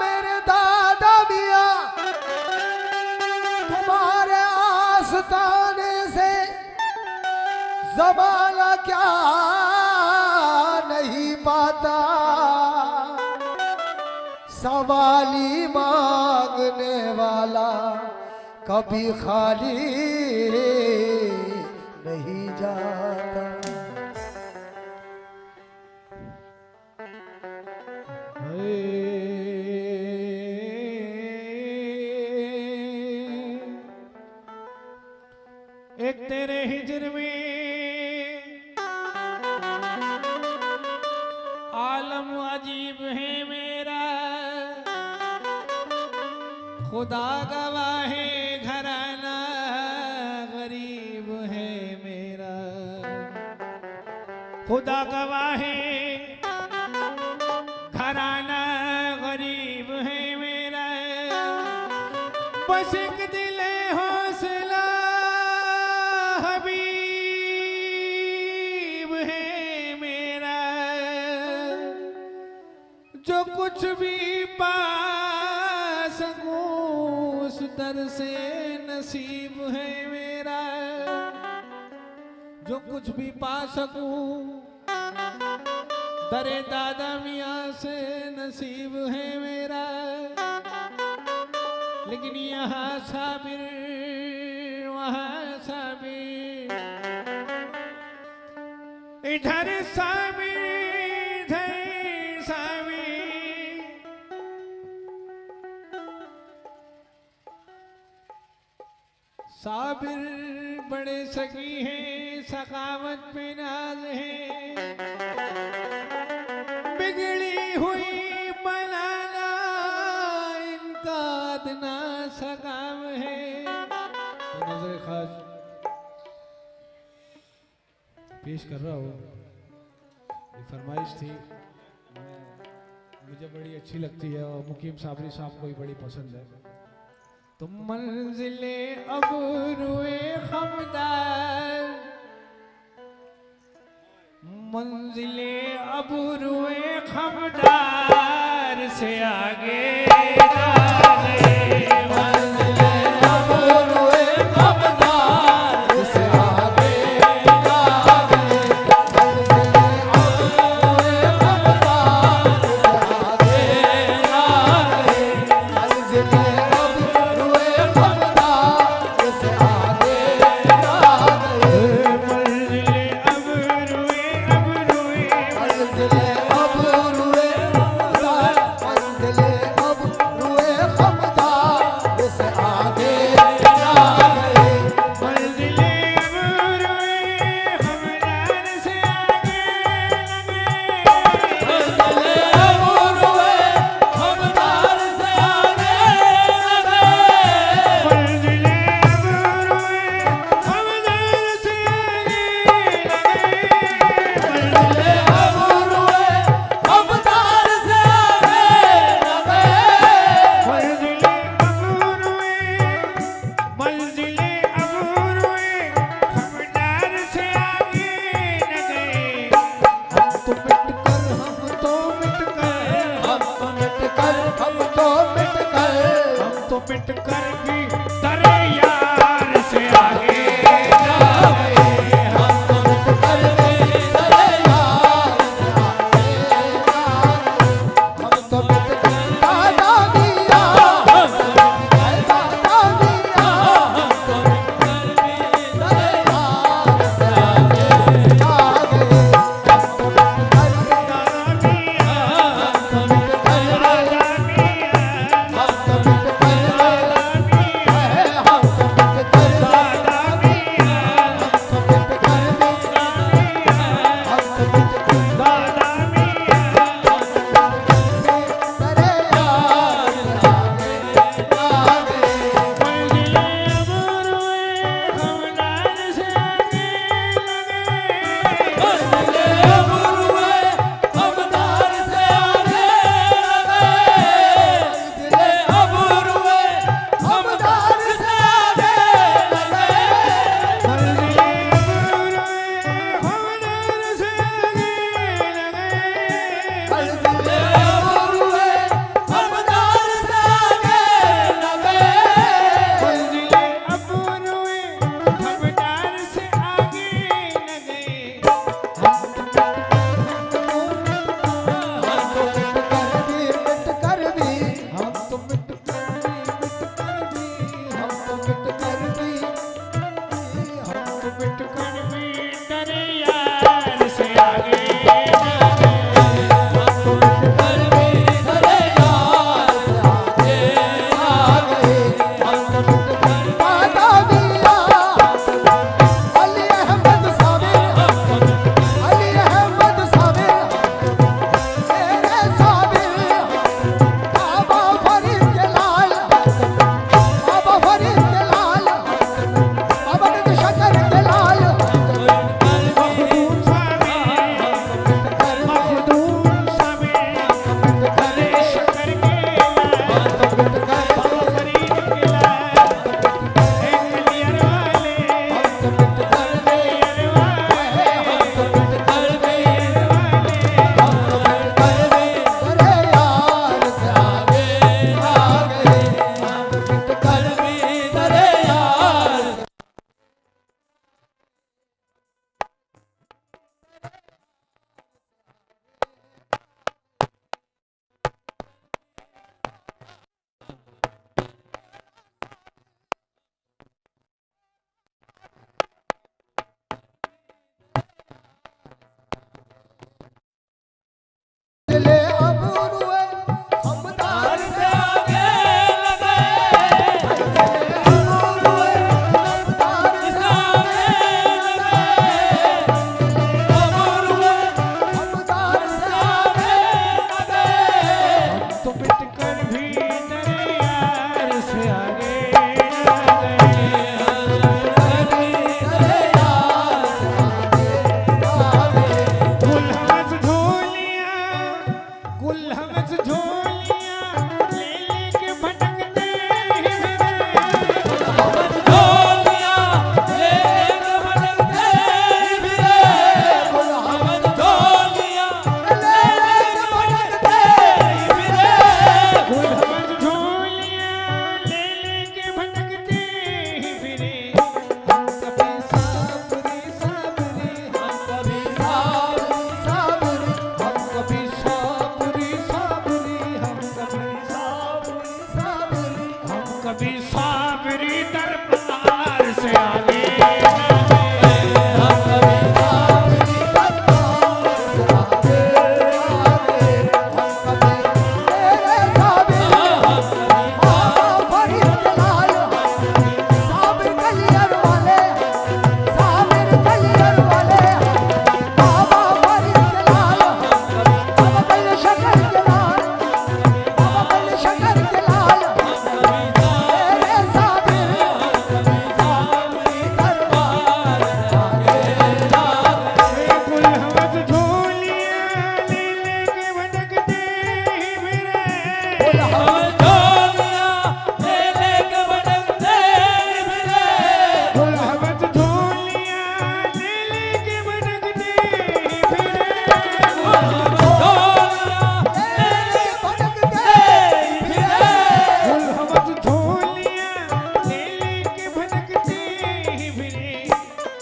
मेरे दादा मिया तुम्हारे आस्ताने से ज़माना क्या नहीं पाता, सवाली मांगने वाला कभी खाली नहीं जाता। एक तेरे हिजर में आलम अजीब है मेरा, खुदा गवाह है घराना गरीब है मेरा, खुदा गवाह है घराना गरीब है मेरा। बस एक दिल हौसला हबीब है मेरा, जो कुछ भी पा सकूं उस दर से नसीब है मेरा, जो कुछ भी पा सकूं दरे दादा मियाँ से नसीब है मेरा। लेकिन यहाँ साबिर वहाँ साबिर, इधर साबिर इधर साबिर, साबिर बड़े सगी हैं सखावत पे नाज है, बिगड़ी हुई बनाना इनका अदना सकाम है। तो नजर खास पेश कर रहा हूँ, ये फरमाइश थी, मुझे बड़ी अच्छी लगती है और मुकीम साबरी साहब को भी बड़ी पसंद है। तुम मंजिले अबरुए खमदार, मंजिले अबरुए खमदार से आगे ना गए, मंजिले अबरुए खमदार से आगे ना गए, मंजिले अबरुए खमदार से आगे ना गए, मंजिले अबरुए खमदार से आगे ना गए, मंजिले अबरुए मंजिले अबरुए कुल हमस झोलियां ले लेके भटकते फिरे हमस झोलियां ले लेके भटकते फिरे हमस झोलियां ले लेके भटकते फिरे कुल हमस झोलियां ले लेके भटकते फिरे हम कभी साबरी साबरी हम कभी साबरी हम कभी साबरी साबरी हम कभी साबरी हम कभी साबरी दरबार से आगे हम कभी साबरी दरबार से आगे हम कभी तेरे साबिर बाबा फरीद के लाल साबिर कलियर वाले बाबा फरीद के लाल बाबा बल्ले शकर के लाल बाबा बल्ले शकर के लाल तेरे साबिर साबरी दरबार आगे कुल हमस झोलियां ले लेके भटकते फिरे बोल हम हमस झोलियां ले लेके भटकते फिरे कुल हमस झोलियां ले लेके भटकते फिरे हमस झोलियां ले लेके भटकते फिरे कुल हमस झोलियां ले लेके भटकते फिरे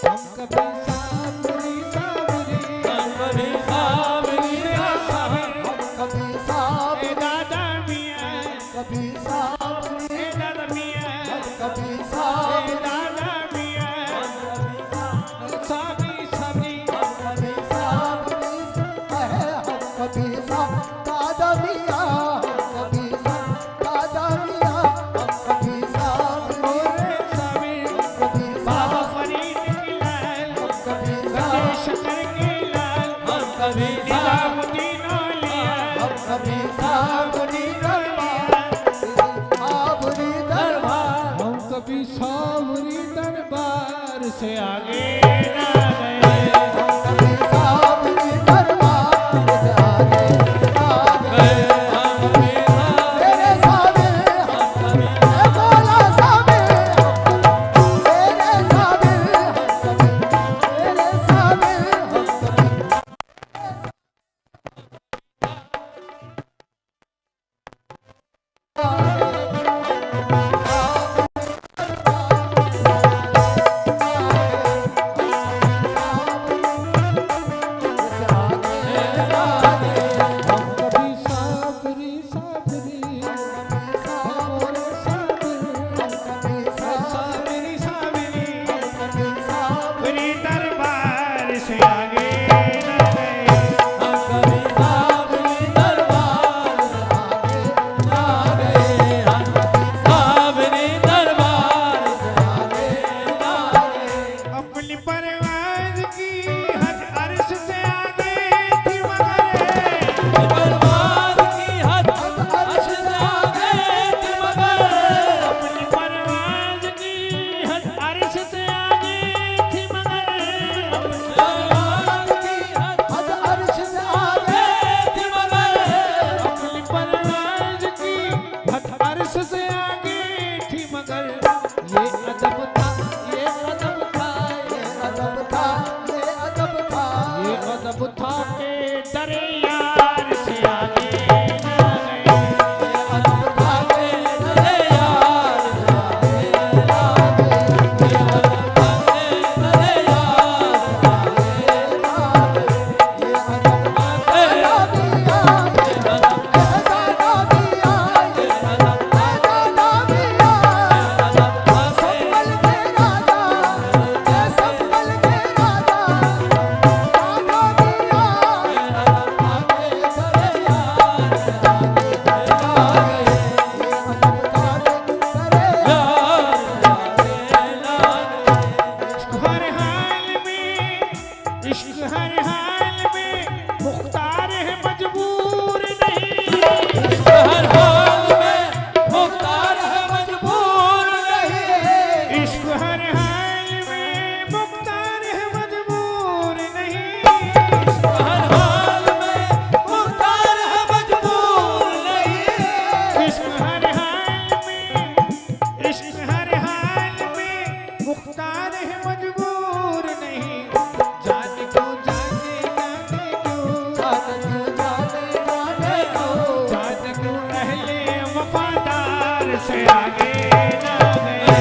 हम कभी साबरी साबरी हम कभी साबरी साबरी हम कभी साबरी दादा मियां कभी साबरी दादा मियां कभी साबरी दादा मियां साबरी साबरी कभी साबरी कहे हम कभी दादा मियाँ हम कभी दादा मियाँ हम कभी साबरी साबरी कभी बाबा फरीद की लाल हम कभी बल्ले शकर की लाल हम कभी निजामुद्दीन औलिया हम कभी साबरी दरबार साबरी दरबार हम कभी सावरी दरबार से आगे ना गए हम कभी साबरी दरबार से आगे आ गए तेरे साबिर ए बोला साबिर तेरे साबिर तेरे साबिर हम कभी से आगे ना गए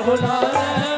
भुला रहे